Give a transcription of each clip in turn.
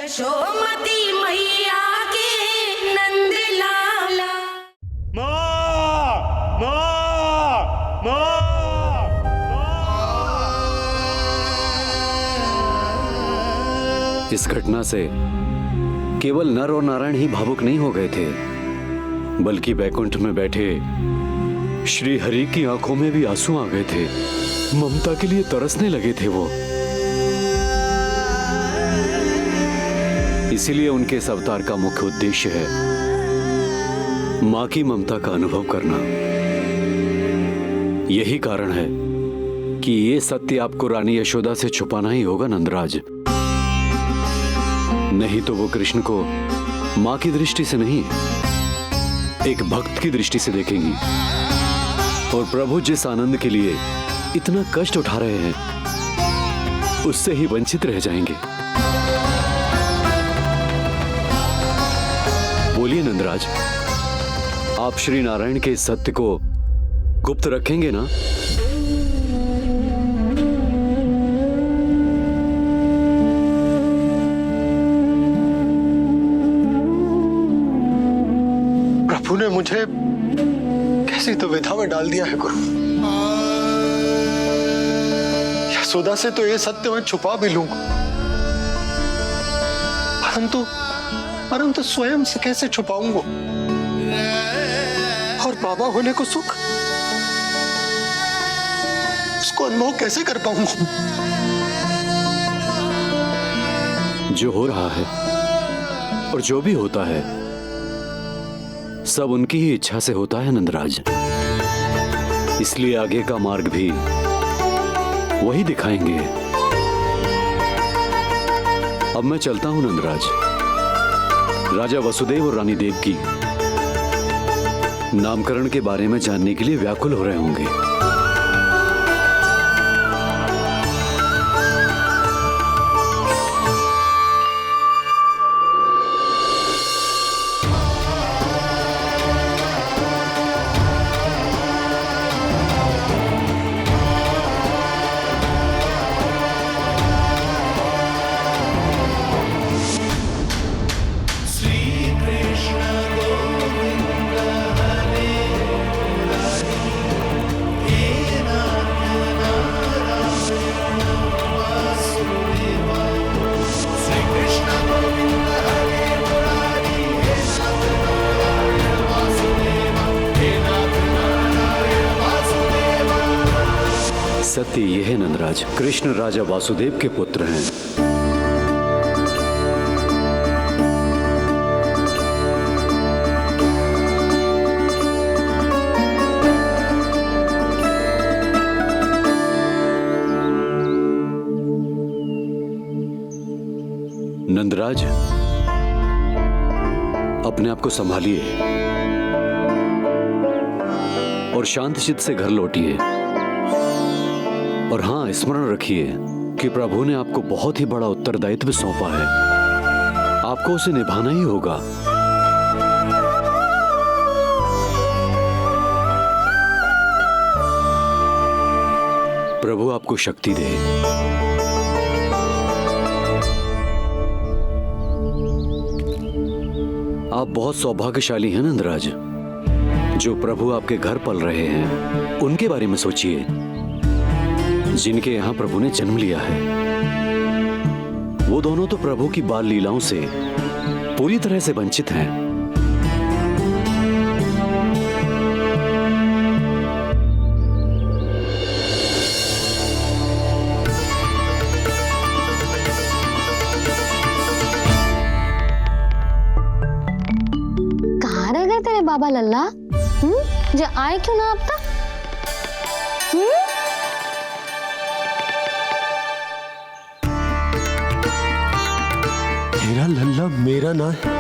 यशोमती मैया के नंद लाला। माँ, माँ, माँ, इस घटना से केवल नर और नारायण ही भावुक नहीं हो गए थे, बल्कि बैकुंठ में बैठे श्री हरि की आंखों में भी आंसू आ गए थे। ममता के लिए तरसने लगे थे वो। इसीलिए उनके इस अवतार का मुख्य उद्देश्य है मां की ममता का अनुभव करना। यही कारण है कि ये सत्य आपको रानी यशोदा से छुपाना ही होगा नंदराज। नहीं तो वो कृष्ण को मां की दृष्टि से नहीं, एक भक्त की दृष्टि से देखेंगी, और प्रभु जिस आनंद के लिए इतना कष्ट उठा रहे हैं उससे ही वंचित रह जाएंगे। बोलिए नंदराज, आप श्री नारायण के इस सत्य को गुप्त रखेंगे ना? प्रभु ने मुझे कैसी दुविधा में डाल दिया है गुरु। यशोदा से तो ये सत्य मैं छुपा भी लूंगा, परंतु स्वयं से कैसे छुपाऊंगा? और बाबा होने को सुख, उसको अनुभव कैसे कर पाऊंगा? जो हो रहा है और जो भी होता है सब उनकी ही इच्छा से होता है नंदराज। इसलिए आगे का मार्ग भी वही दिखाएंगे। अब मैं चलता हूं नंदराज। राजा वसुदेव और रानी देवकी नामकरण के बारे में जानने के लिए व्याकुल हो रहे होंगे। सत्य यह है नंदराज, कृष्ण राजा वासुदेव के पुत्र हैं। नंदराज, अपने आप को संभालिए और शांत चित्त से घर लौटिए। और हां, स्मरण रखिए कि प्रभु ने आपको बहुत ही बड़ा उत्तरदायित्व सौंपा है, आपको उसे निभाना ही होगा। प्रभु आपको शक्ति दे। आप बहुत सौभाग्यशाली हैं नंदराज। जो प्रभु आपके घर पल रहे हैं उनके बारे में सोचिए, जिनके यहां प्रभु ने जन्म लिया है। वो दोनों तो प्रभु की बाल लीलाओं से पूरी तरह से वंचित हैं। कहाँ रह गए तेरे बाबा लल्ला? जो आए क्यों ना अब तक? तेरा लल्ला मेरा ना है,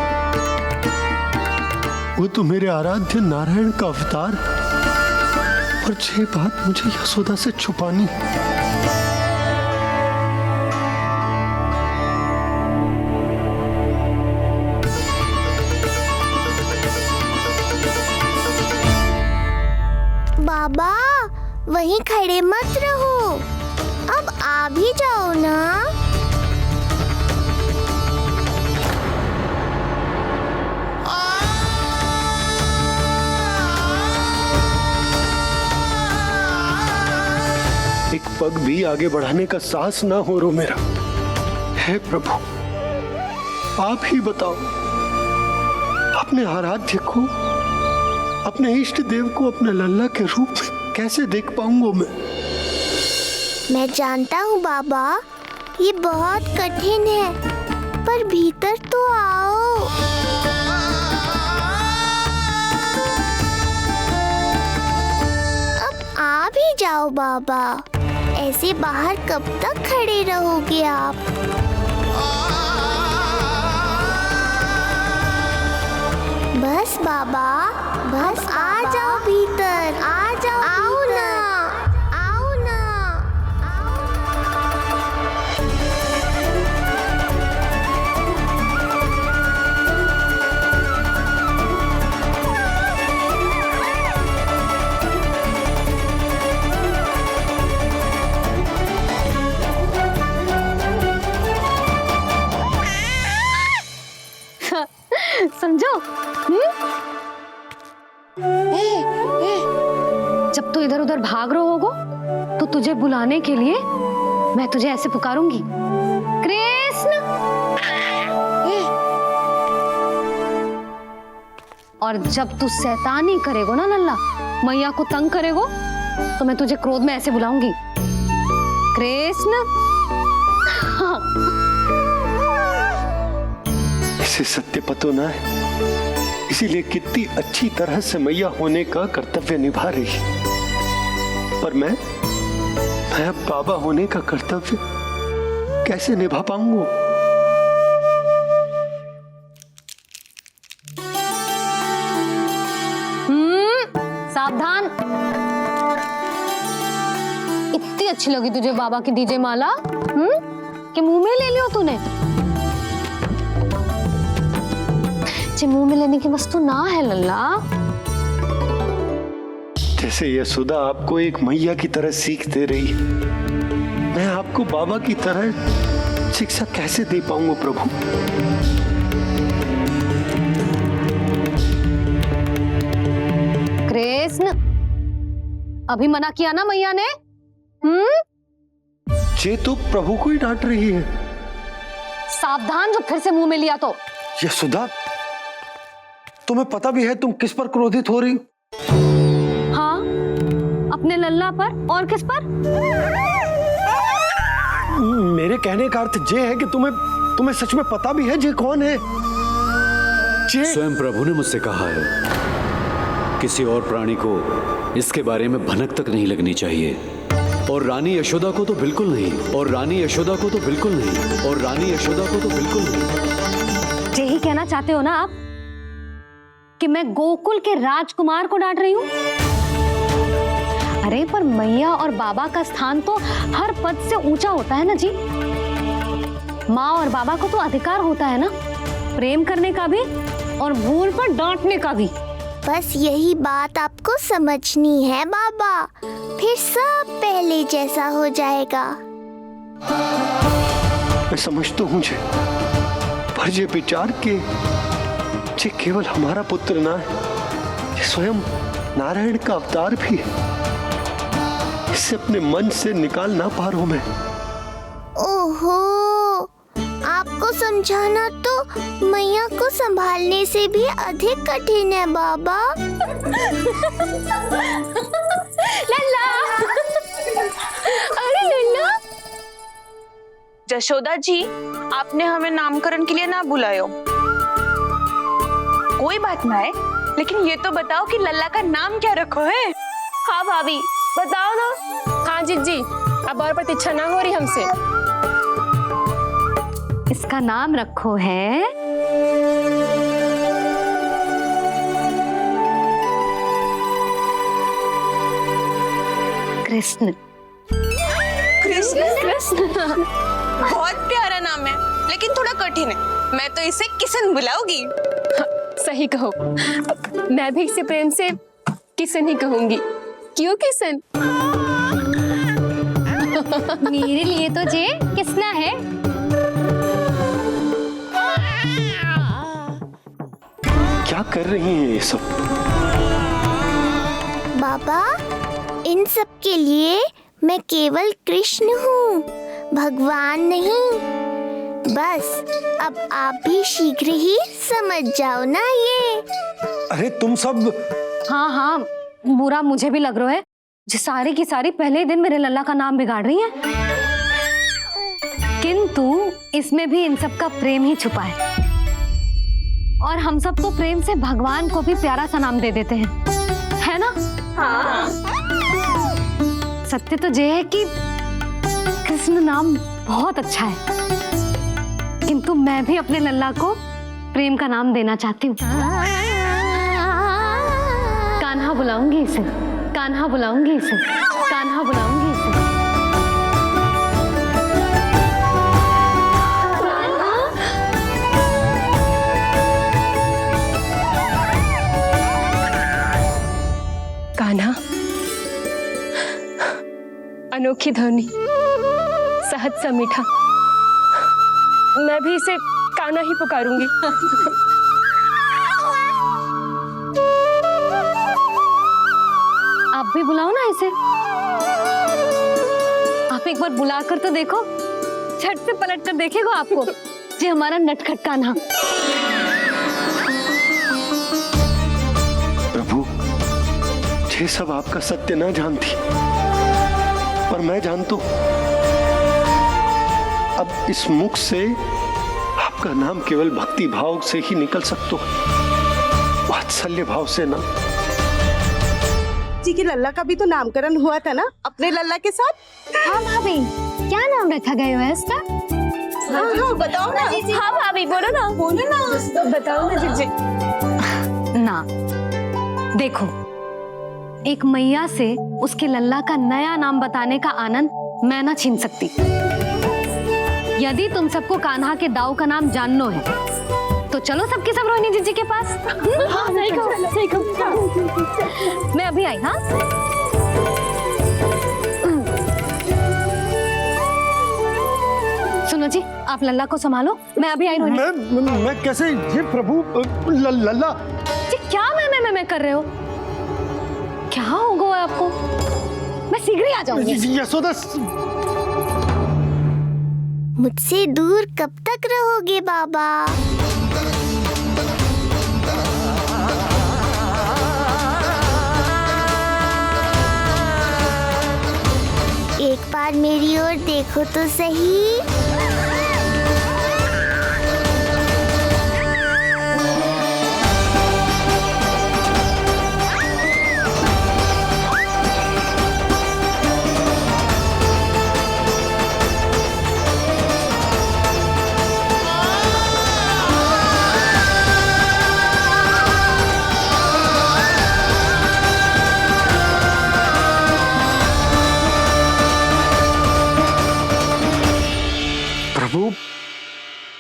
वो तो मेरे आराध्य नारायण का अवतार। और ये बात मुझे यशोदा से छुपानी। बाबा वहीं खड़े मत रहो, अब आ भी जाओ ना। पग भी आगे बढ़ाने का साहस ना हो रो मेरा। हे प्रभु, आप ही बताओ, अपने आराध्य को, अपने इष्ट देव को अपने लल्ला के रूप में कैसे देख पाऊंगा मैं जानता हूँ बाबा, ये बहुत कठिन है, पर भीतर तो आओ। अब आ भी जाओ बाबा, ऐसे बाहर कब तक खड़े रहोगे आप? बस बाबा, बस आ जाओ भीतर, आ जाओ, आओ ना, आओ ना। समझो? जब तू इधर उधर भाग रहा होगो तो तुझे बुलाने के लिए मैं तुझे ऐसे पुकारूंगी, कृष्ण। और जब तू शैतानी करेगो ना लल्ला, मैया को तंग करेगो, तो मैं तुझे क्रोध में ऐसे बुलाऊंगी, कृष्ण। हाँ। इसे सत्य पतो ना है, इसीलिए कितनी अच्छी तरह से मैया होने का कर्तव्य निभा रही, पर मैं अब बाबा होने का कर्तव्य कैसे निभा पाऊंगा? सावधान। इतनी अच्छी लगी तुझे बाबा की दीजे माला, कि मुंह में ले लियो तूने? मुंह में लेने की वस्तु ना है लल्ला। जैसे यशोदा आपको एक मैया की तरह सीख दे रही, मैं आपको बाबा की तरह शिक्षा कैसे दे पाऊंगा प्रभु? कृष्ण, अभी मना किया ना मैया ने? ये तो प्रभु को ही डांट रही है। सावधान, जो फिर से मुंह में लिया तो। यशोदा, तुम्हें पता भी है तुम किस पर क्रोधित हो रही? हाँ, अपने लल्ला पर। और किस पर? मेरे कहने का अर्थ ये है कि तुम्हें सच में पता भी है जे कौन है? स्वयं प्रभु ने मुझसे कहा है, किसी और प्राणी को इसके बारे में भनक तक नहीं लगनी चाहिए, और रानी यशोदा को तो बिल्कुल नहीं, और रानी यशोदा को तो बिल्कुल नहीं, और रानी यशोदा को तो बिल्कुल नहीं। यही कहना चाहते हो ना आप कि मैं गोकुल के राजकुमार को डांट रही हूँ? अरे पर मैया और बाबा का स्थान तो हर पद से ऊंचा होता है ना जी। माँ और बाबा को तो अधिकार होता है ना, प्रेम करने का भी और भूल पर डांटने का भी। बस यही बात आपको समझनी है बाबा, फिर सब पहले जैसा हो जाएगा। मैं समझता हूँ जे, पर ये विचार के ये केवल हमारा पुत्र ना है, ये स्वयं नारायण का अवतार भी है। इसे अपने मन से निकाल ना पा रहा हूं मैं। ओहो, आपको समझाना तो मैया को संभालने से भी अधिक कठिन है बाबा। लल्ला, अरे लल्ला। जशोदा जी, आपने हमें नामकरण के लिए ना बुलायो। कोई बात ना है, लेकिन ये तो बताओ कि लल्ला का नाम क्या रखो है? हाँ भाभी, बताओ ना। हाँ जीजी, अब और प्रतीक्षा ना हो रही हमसे। इसका नाम रखो है कृष्ण। कृष्ण? कृष्ण बहुत प्यारा नाम है, लेकिन थोड़ा कठिन है। मैं तो इसे किशन बुलाऊंगी। सही कहो, मैं भी इसे प्रेम से किशन ही कहूंगी। क्यों किशन? मेरे लिए तो जे किसना है। क्या कर रही हैं ये सब? बाबा, इन सब के लिए मैं केवल कृष्ण हूँ, भगवान नहीं। बस अब आप भी शीघ्र ही समझ जाओ ना ये। अरे तुम सब हाँ हाँ, बुरा मुझे भी लग रहा है, जो सारी की सारी पहले ही दिन मेरे लल्ला का नाम बिगाड़ रही है। किंतु इसमें भी इन सब का प्रेम ही छुपा है, और हम सब तो प्रेम से भगवान को भी प्यारा सा नाम दे देते हैं, है ना? हाँ। सत्य तो ये है कि कृष्ण नाम बहुत अच्छा है, किंतु मैं भी अपने लल्ला को प्रेम का नाम देना चाहती हूँ। कान्हा बुलाऊंगी इसे, कान्हा बुलाऊंगी इसे, कान्हा बुलाऊंगी इसे। कान्हा, अनोखी ध्वनि, सहज सा मीठा, मैं भी इसे कान्हा ही पुकारूंगी। आप भी बुलाओ ना इसे। आप एक बार बुलाकर तो देखो, झट से पलट कर देखेगा आपको जी हमारा नटखट कान्हा। प्रभु, ये सब आपका सत्य ना जानती, पर मैं जानता हूं। अब इस मुख से आपका नाम केवल भक्ति भाव से ही निकल सकता है, वात्सल्य भाव से ना। जी के लल्ला का भी तो नामकरण हुआ था ना अपने लल्ला के साथ। हाँ भाभी, क्या नाम रखा गया है इसका? हाँ, बताओ ना। हाँ भाभी, बोलो ना। बोलो ना, बताओ ना जीजी। ना, देखो, एक मैया से उसके लल्ला का नया नाम बताने का आनंद मैं ना छीन सकती। यदि तुम सबको कान्हा के दाऊ का नाम जानना है तो चलो सबके सब रोहिणी जीजी के पास। हाँ, सही कहो, सही कहो। मैं अभी आई। हाँ, सुनो जी, आप लल्ला को संभालो, मैं अभी आई। रोहिणी, मैं कैसे? ये प्रभु लल्ला। जी क्या मैं कर रहे हो? क्या हो गया आपको? मैं शीघ्र ही आ जाऊंगी। यशोदा, मुझसे दूर कब तक रहोगे बाबा? एक बार मेरी ओर देखो तो सही।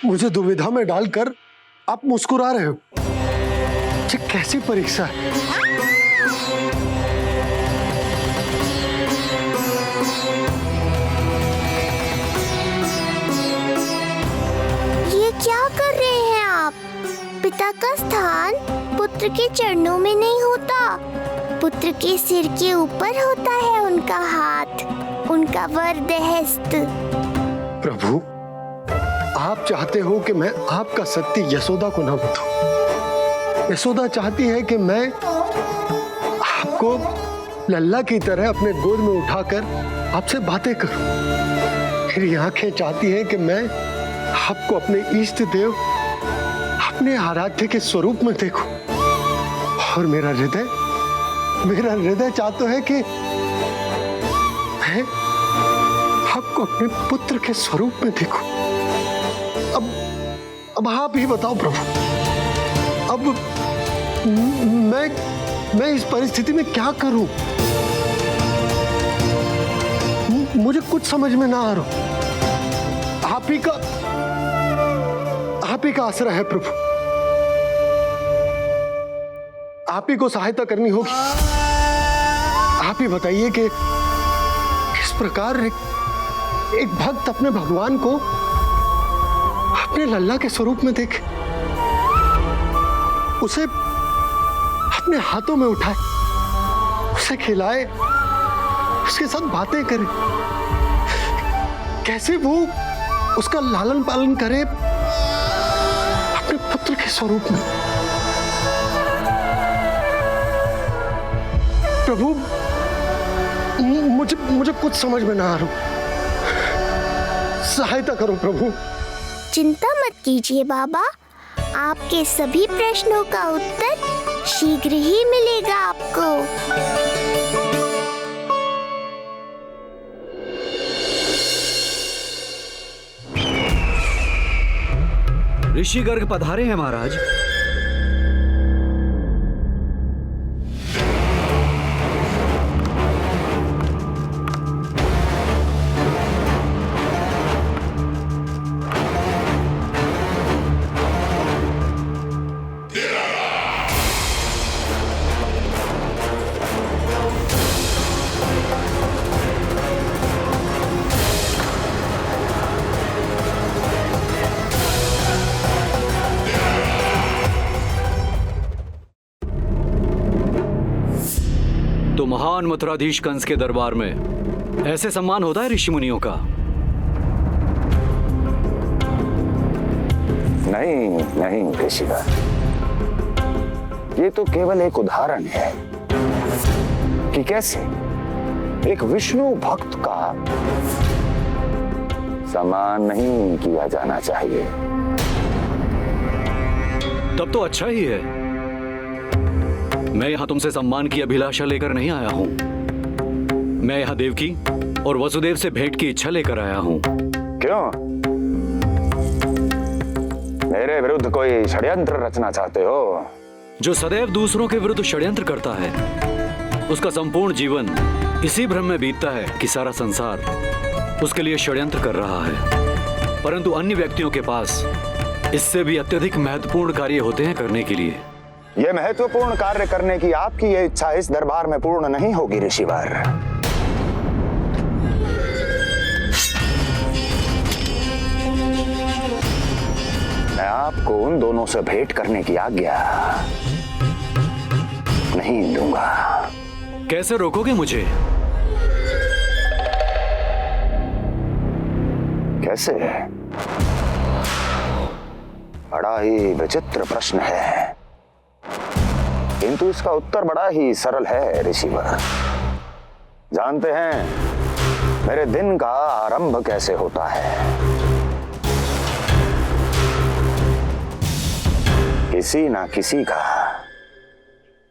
मुझे दुविधा में डालकर आप मुस्कुरा रहे हो। ये कैसी परीक्षा है? ये क्या कर रहे हैं आप? पिता का स्थान पुत्र के चरणों में नहीं होता, पुत्र के सिर के ऊपर होता है उनका हाथ, उनका वरदहस्त। प्रभु, आप चाहते हो कि मैं आपका सत्य यशोदा को ना बताऊं। यशोदा चाहती है कि मैं आपको लल्ला की तरह अपने गोद में उठाकर आपसे बातें करूं। मेरी आंखें चाहती हैं कि मैं आपको अपने इष्ट देव, अपने आराध्य के स्वरूप में देखूं। और मेरा हृदय चाहता है कि मैं आपको अपने पुत्र के स्वरूप में देखूं। अब आप ही बताओ प्रभु, अब मैं इस परिस्थिति में क्या करूं? मुझे कुछ समझ में ना आ रहा। आप ही का आसरा है प्रभु, आप ही को सहायता करनी होगी। आप ही बताइए कि किस प्रकार एक भक्त अपने भगवान को अपने लल्ला के स्वरूप में देखे, उसे अपने हाथों में उठाए, उसे खिलाए, उसके साथ बातें करे, कैसे वो उसका लालन पालन करे अपने पुत्र के स्वरूप में। प्रभु, मुझे कुछ समझ में ना आ रहा, सहायता करो प्रभु। चिंता मत कीजिए बाबा, आपके सभी प्रश्नों का उत्तर शीघ्र ही मिलेगा आपको। ऋषि गर्ग पधारे हैं महाराज। तो महान मथुराधीश कंस के दरबार में ऐसे सम्मान होता है ऋषि मुनियों का? नहीं ऋषिवर, ये तो केवल एक उदाहरण है कि कैसे एक विष्णु भक्त का सम्मान नहीं किया जाना चाहिए। तब तो अच्छा ही है। मैं यहां तुमसे सम्मान की अभिलाषा लेकर नहीं आया हूं। मैं यहां देवकी और वसुदेव से भेंट की इच्छा लेकर आया हूं। क्यों? मेरे विरुद्ध कोई षड्यंत्र रचना चाहते हो? जो सदैव दूसरों के विरुद्ध षड्यंत्र करता है, उसका संपूर्ण जीवन इसी भ्रम में बीतता है कि सारा संसार उसके लिए षड्यंत्र कर रहा है। परंतु अन्य व्यक्तियों के पास इससे भी अत्यधिक महत्वपूर्ण कार्य होते हैं करने के लिए। यह महत्वपूर्ण कार्य करने की आपकी यह इच्छा इस दरबार में पूर्ण नहीं होगी ऋषिवर। मैं आपको उन दोनों से भेंट करने की आज्ञा नहीं दूंगा। कैसे रोकोगे मुझे? कैसे? बड़ा ही विचित्र प्रश्न है, किंतु इसका उत्तर बड़ा ही सरल है ऋषिवर। जानते हैं मेरे दिन का आरंभ कैसे होता है? किसी ना किसी का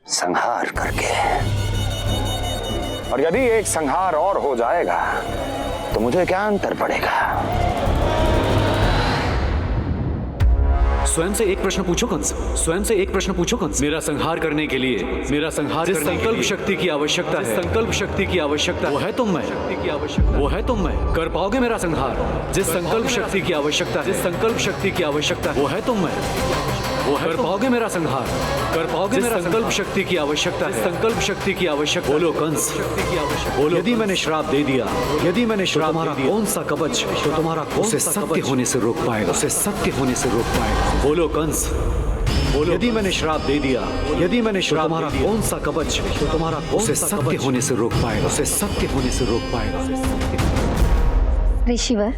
संहार करके। और यदि एक संहार और हो जाएगा तो मुझे क्या अंतर पड़ेगा? स्वयं से एक प्रश्न पूछो कंस, स्वयं से एक प्रश्न पूछो कंस। मेरा संहार करने के लिए, मेरा संहार जिस संकल्प शक्ति की आवश्यकता है, संकल्प शक्ति की आवश्यकता वो है तुम मैं, वो है तुम मैं। कर पाओगे मेरा संहार? जिस संकल्प शक्ति की आवश्यकता है, जिस संकल्प शक्ति की आवश्यकता वो है तुम मैं, वो है। कर पाओगे मेरा संहार? कर पाओगे मेरा संकल्प शक्ति की आवश्यकता है, संकल्प शक्ति की आवश्यकता। बोलो कंस, बोलो। यदि मैंने श्राप दे दिया, यदि मैंने श्राप, तुम्हारा कौन सा कवच तो तुम्हारा उसे सत्य होने से रोक पाएगा, उसे सत्य होने से रोक पाएगा? बोलो कंस, बोलो। यदि मैंने श्राप दे दिया, यदि मैंने श्राप, तुम्हारा कौन सा कवच तो तुम्हारा उसे सत्य होने से रोक पाएगा, उसे सत्य होने से रोक पाएगा? ऋषिवर,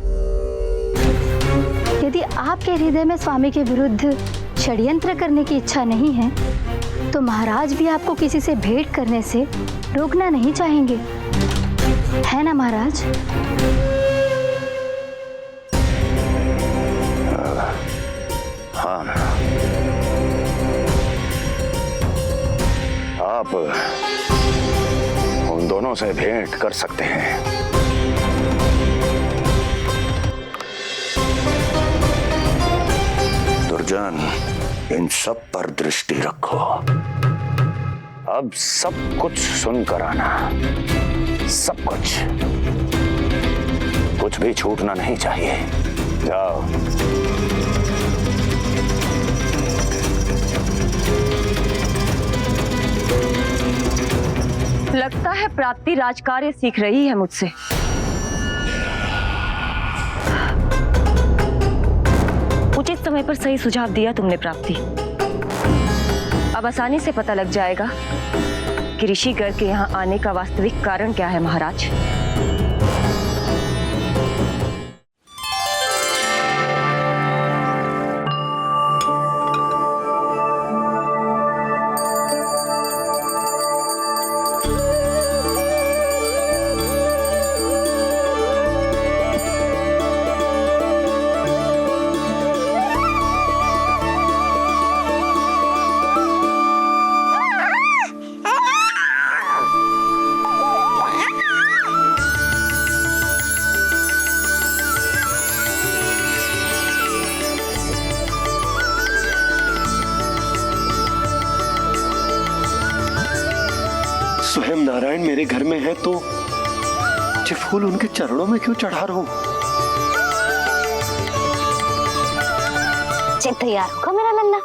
यदि आपके हृदय में स्वामी के विरुद्ध षड्यंत्र करने की इच्छा नहीं है, तो महाराज भी आपको किसी से भेंट करने से रोकना नहीं चाहेंगे, है ना महाराज? हाँ, आप उन दोनों से भेंट कर सकते हैं। दुर्जन, इन सब पर दृष्टि रखो। अब सब कुछ सुनकर आना, सब कुछ भी छूटना नहीं चाहिए। जाओ। लगता है प्राप्ति राजकार्य सीख रही है मुझसे। उचित समय पर सही सुझाव दिया तुमने प्राप्ति। अब आसानी से पता लग जाएगा कि ऋषिगर के यहाँ आने का वास्तविक कारण क्या है महाराज। स्वयं नारायण मेरे घर में है तो ये फूल उनके चरणों में क्यों चढ़ा रहा हूं? तैयार होगा मेरा लल्ला।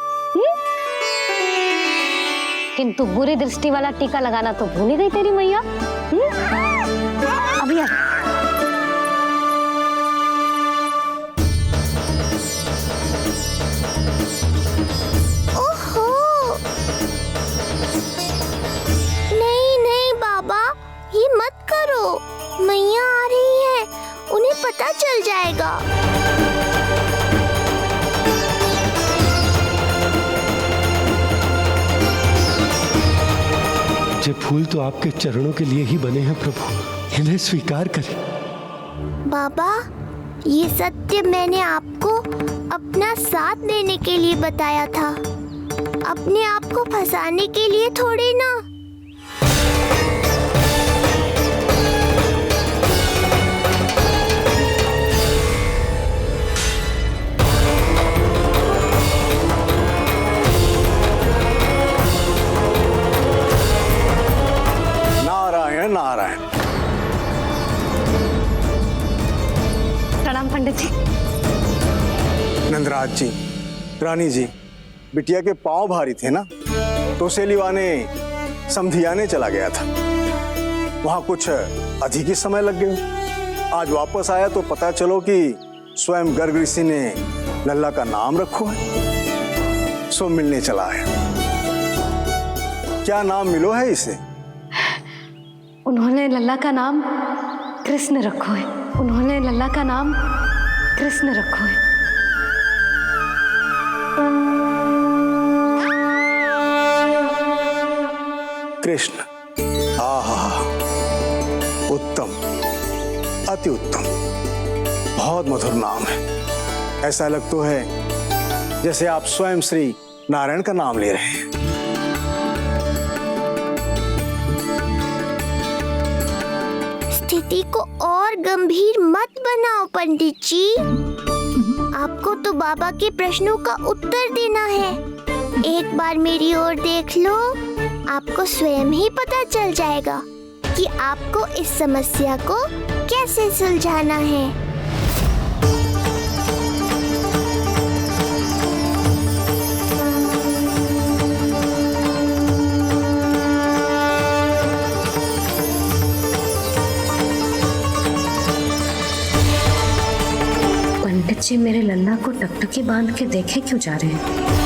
किंतु बुरी दृष्टि वाला टीका लगाना तो भूल ही गई तेरी मैया। अभी आ। ओहो, नहीं नहीं बाबा, ये मत करो। मैया आ रही है, उन्हें पता चल जाएगा। ये फूल तो आपके चरणों के लिए ही बने हैं प्रभु, इन्हें स्वीकार करें। बाबा, ये सत्य मैंने आपको अपना साथ देने के लिए बताया था, अपने आप को फंसाने के लिए थोड़ी ना। नारायण। प्रणाम पंडित जी। नंदराज जी, रानी जी, बिटिया के पांव भारी थे ना, तो उसे लिवाने समधियाने चला गया था। वहां कुछ अधिक ही समय लग गया। आज वापस आया तो पता चलो कि स्वयं गर्ग ऋषि ने लल्ला का नाम रखो है, सो मिलने चला है। क्या नाम मिलो है इसे? उन्होंने लल्ला का नाम कृष्ण रखो है। उन्होंने लल्ला का नाम कृष्ण रखो है। कृष्ण, आहा, उत्तम, अति उत्तम, बहुत मधुर नाम है। ऐसा लग तो है जैसे आप स्वयं श्री नारायण का नाम ले रहे हैं। स्थिति को और गंभीर मत बनाओ पंडित जी। आपको तो बाबा के प्रश्नों का उत्तर देना है। एक बार मेरी ओर देख लो, आपको स्वयं ही पता चल जाएगा कि आपको इस समस्या को कैसे सुलझाना है। पंडित जी मेरे लल्ला को टकटकी बांध के देखे क्यों जा रहे हैं?